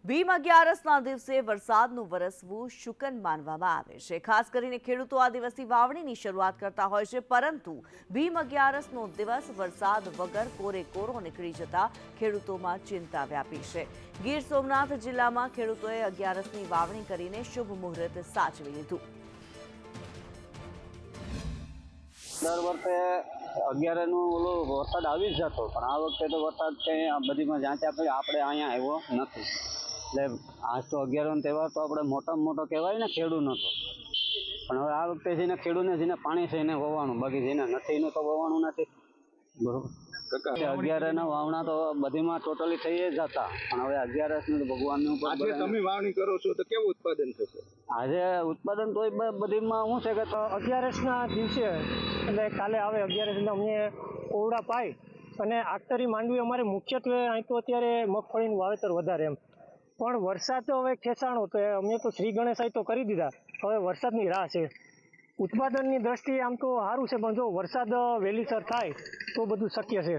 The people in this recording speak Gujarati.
ભીમ અગિયારસના દિવસે વરસાદનું વરસવું શુકન માનવામાં આવે છે। ખાસ કરીને ખેડૂતો આ દિવસથી વાવણીની શરૂઆત કરતા હોય છે, પરંતુ ભીમ અગિયારસનો દિવસ વરસાદ વગર કોરે-કોરો નીકળી જતા ખેડૂતોમાં ચિંતા વ્યાપી છે। ગીર સોમનાથ જિલ્લામાં ખેડૂતોએ અગિયારસની વાવણી કરીને શુભ મુહૂર્ત સાચવી લીધું। દર વર્ષે 11નું ઓલો વરસાદ આવી જ જતો, પણ આ વખતે તો વરસાદ કંઈ બધીમાં જ્યાં આપણે અહીંયા આવ્યો નથી। એટલે આજ તો 11નો તહેવાર તો આપણે મોટામાં મોટો કહેવાય ને ખેડૂતનો તો, પણ હવે આ વખતે જેને ખેડૂતને જેને પાણી છે એને વવાણું, બાકી જેને નથી એનું તો વવાણું નથી, બરોબર। 11ના વાવણા તો બધીમાં ટોટલી થઈ જ જતા, પણ હવે 11નું તો ભગવાનનું ઉપર। આજે તમે વાવણી કરો છો તો કેવું ઉત્પાદન થશે? આજે ઉત્પાદન તો બધીમાં શું છે કે 11ના દિવસે એટલે કાલે આવે 11 અમે કોવડા પાઈ અને આખતરી માંડવી અમારે મુખ્યત્વે અહીં તો અત્યારે મગફળીનું વાવેતર વધારે એમ, પણ વરસાદ હવે ખેંચાણો તો અમે તો શ્રી ગણેશાય તો કરી દીધા, હવે વરસાદની રાહ છે। ઉત્પાદનની દ્રષ્ટિએ આમ તો સારું છે, પણ જો વરસાદ વહેલીસર થાય તો બધું શક્ય છે।